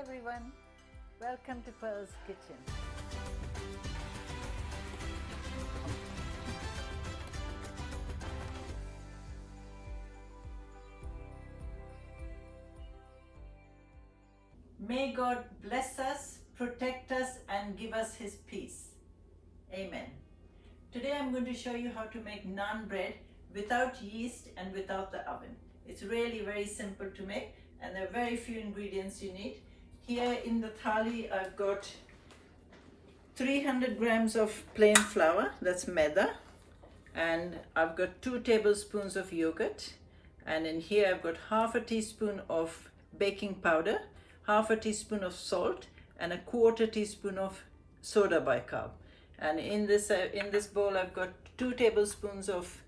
everyone, welcome to Pearl's Kitchen. May God bless us, protect us and give us His peace. Amen. Today I'm going to show you how to make naan bread without yeast and without the oven. It's really very simple to make and there are very few ingredients you need. Here in the thali I've got 300 grams of plain flour, that's maida, and I've got 2 tablespoons of yogurt, and in here I've got half a teaspoon of baking powder, half a teaspoon of salt and a quarter teaspoon of soda bicarb. And in this bowl I've got 2 tablespoons of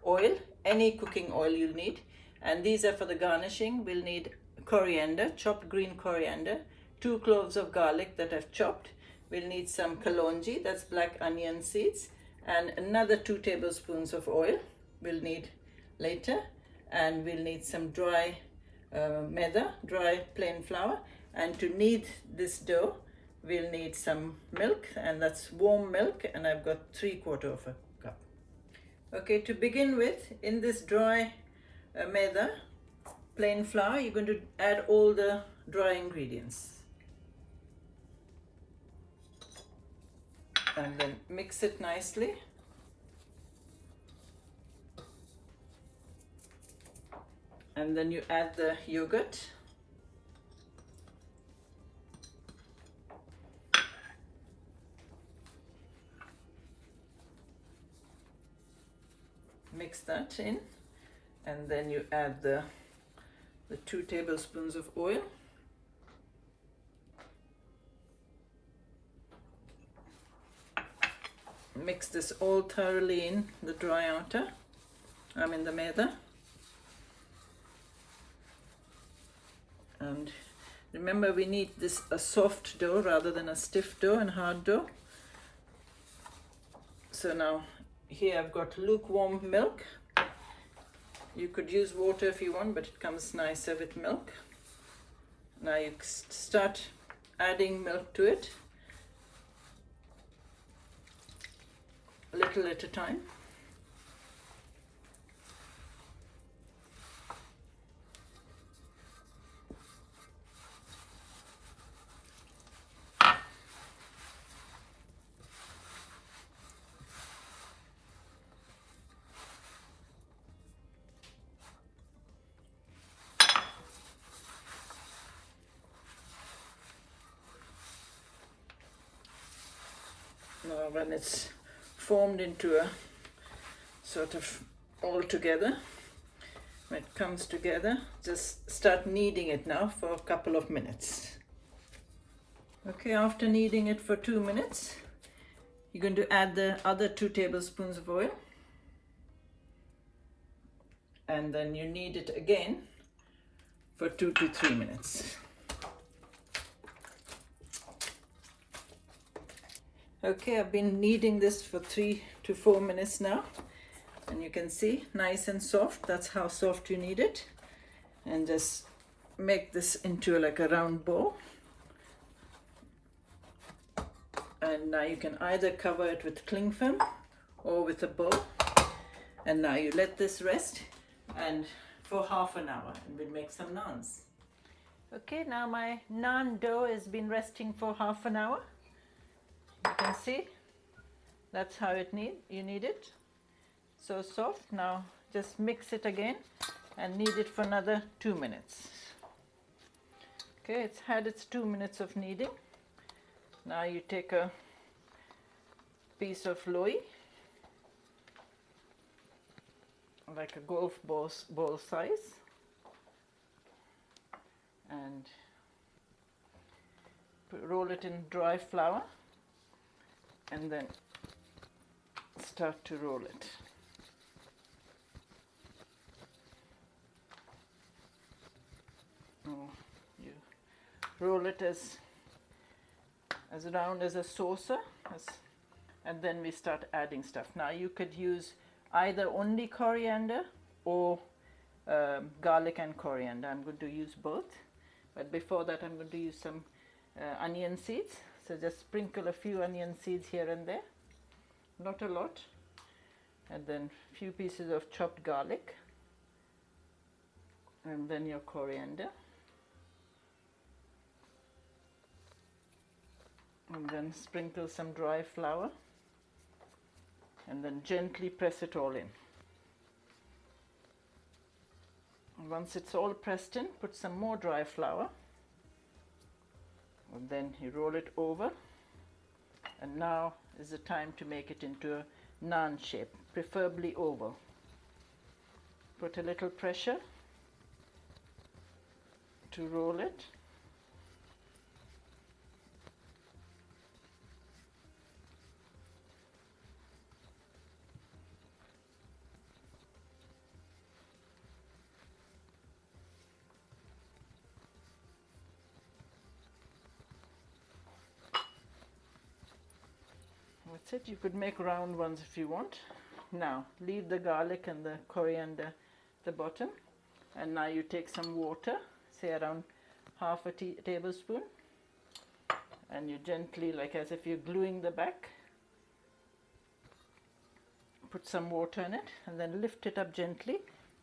oil, any cooking oil you'll need, and these are for the garnishing. We'll need coriander, chopped green coriander, 2 cloves of garlic that I've chopped. We'll need some kalonji, that's black onion seeds, and another 2 tablespoons of oil we'll need later, and we'll need some dry maida, dry plain flour, and to knead this dough we'll need some milk, and that's warm milk, and I've got 3/4 of a cup. Okay, to begin with, in this dry maida, plain flour, you're going to add all the dry ingredients. And then mix it nicely. And then you add the yogurt. Mix that in, and then you add the 2 tablespoons of oil. Mix this all thoroughly in the dry outer, the maida. And remember, we need this a soft dough rather than a stiff dough and hard dough. So now here I've got lukewarm milk. You could use water if you want, but it comes nicer with milk. Now you start adding milk to it, little at a time. Now when it's formed into a sort of all together, when it comes together, just start kneading it now for a couple of minutes. Okay, after kneading it for 2 minutes, you're going to add the other 2 tablespoons of oil, and then you knead it again for 2 to 3 minutes. Okay, I've been kneading this for 3 to 4 minutes now, and you can see nice and soft. That's how soft you need it. And just make this into like a round ball. And now you can either cover it with cling film or with a bowl. And now you let this rest and for half an hour, and we'll make some naans. Okay, now my naan dough has been resting for half an hour. You can see that's how you need it, so soft. Now just mix it again and knead it for another 2 minutes. Okay, it's had its 2 minutes of kneading. Now you take a piece of loei, like a golf ball size, and roll it in dry flour, and then start to roll it. You roll it as round as a saucer, and then we start adding stuff. Now you could use either only coriander or garlic and coriander. I'm going to use both. But before that I'm going to use some onion seeds. So just sprinkle a few onion seeds here and there, not a lot, and then a few pieces of chopped garlic, and then your coriander, and then sprinkle some dry flour, and then gently press it all in. And once it's all pressed in, put some more dry flour, and then you roll it over, and now is the time to make it into a naan shape, preferably oval. Put a little pressure to roll it. That's it. You could make round ones if you want. Now leave the garlic and the coriander at the bottom, and now you take some water, say around half a tablespoon, and you gently, like as if you're gluing the back, put some water in it, and then lift it up gently.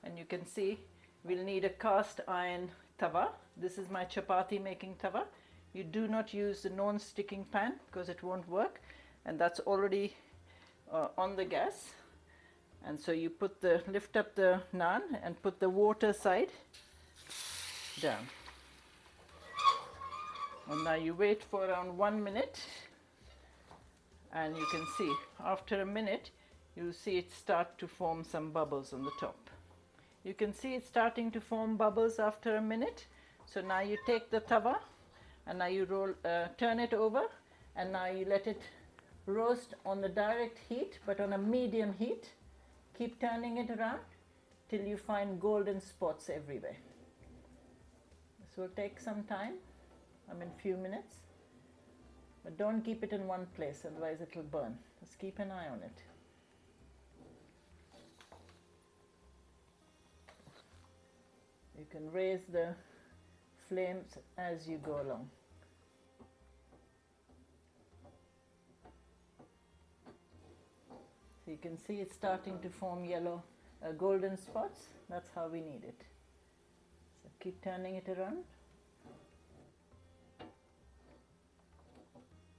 And you can see we'll need a cast iron tawa. This is my chapati making tawa. You do not use the non-sticking pan because it won't work, and that's already on the gas. And so you lift up the naan and put the water side down. And now you wait for around 1 minute, and you can see after a minute you see it start to form some bubbles on the top. You can see it starting to form bubbles after a minute. So now you take the tawa and now you turn it over, and now you let it roast on the direct heat, but on a medium heat. Keep turning it around till you find golden spots everywhere. This will take some time, few minutes, but don't keep it in one place, otherwise it will burn. Just keep an eye on it. You can raise the flames as you go along. So you can see it's starting to form yellow, golden spots. That's how we need it. So keep turning it around.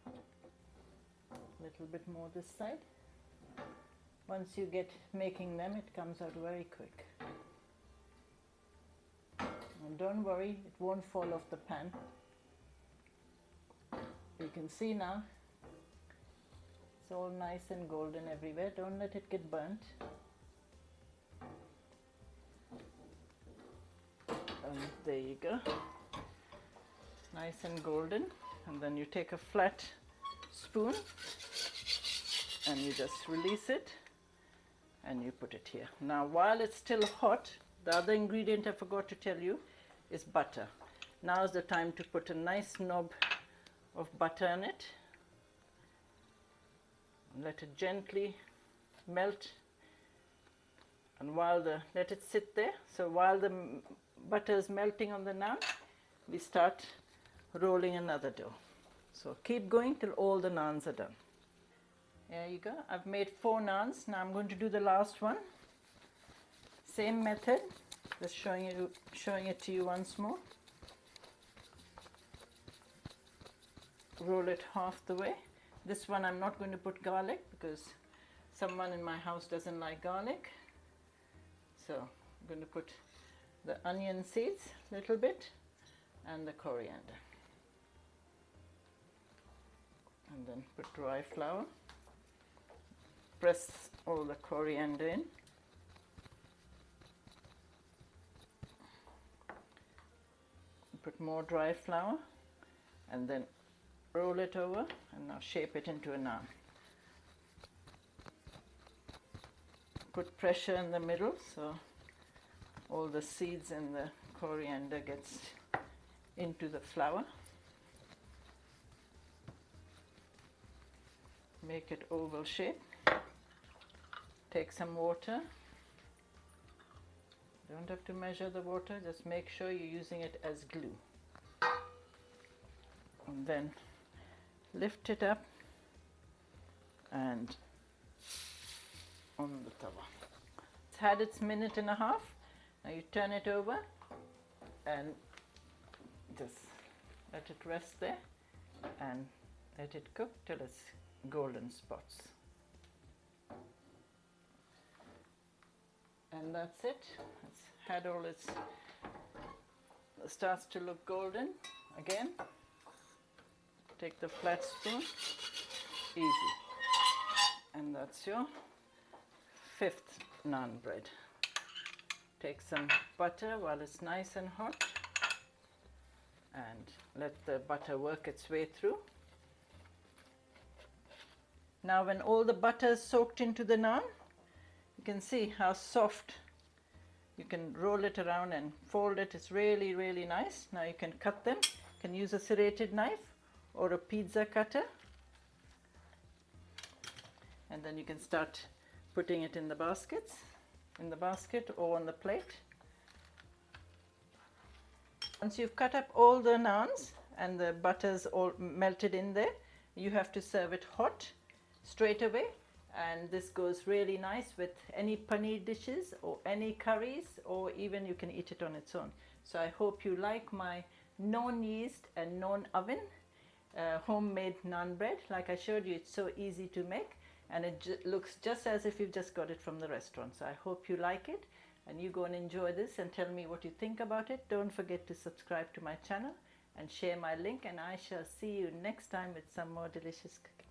A little bit more this side. Once you get making them, it comes out very quick. And don't worry, it won't fall off the pan. You can see now it's all nice and golden everywhere. Don't let it get burnt. And there you go. Nice and golden. And then you take a flat spoon and you just release it and you put it here. Now while it's still hot, the other ingredient I forgot to tell you is butter. Now is the time to put a nice knob of butter in it. Let it gently melt, and let it sit there. So while the butter is melting on the naan, we start rolling another dough. So keep going till all the naans are done. There you go. I've made 4 naans. Now I'm going to do the last one. Same method. Just showing it to you once more. Roll it half the way. This one I'm not going to put garlic because someone in my house doesn't like garlic. So I'm going to put the onion seeds a little bit and the coriander. And then put dry flour. Press all the coriander in. Put more dry flour and then roll it over, and now shape it into a naan. Put pressure in the middle so all the seeds and the coriander gets into the flour. Make it oval shape. Take some water. Don't have to measure the water, just make sure you're using it as glue. and then lift it up and on the tawa. It's had its minute and a half. Now you turn it over and just let it rest there and let it cook till it's golden spots. And that's it. It's had all its, starts to look golden again. Take the flat spoon, easy. And that's your 5th naan bread. Take some butter while it's nice and hot and let the butter work its way through. Now when all the butter is soaked into the naan, you can see how soft. You can roll it around and fold it. It's really, really nice. Now you can cut them. You can use a serrated knife or a pizza cutter. And then you can start putting it in the basket or on the plate. Once you've cut up all the naans and the butter's all melted in there, you have to serve it hot straight away. And this goes really nice with any paneer dishes or any curries, or even you can eat it on its own. So I hope you like my non-yeast and non-oven homemade naan bread. Like I showed you, it's so easy to make and it looks just as if you've just got it from the restaurant. So I hope you like it and you go and enjoy this and tell me what you think about it. Don't forget to subscribe to my channel and share my link, and I shall see you next time with some more delicious cooking.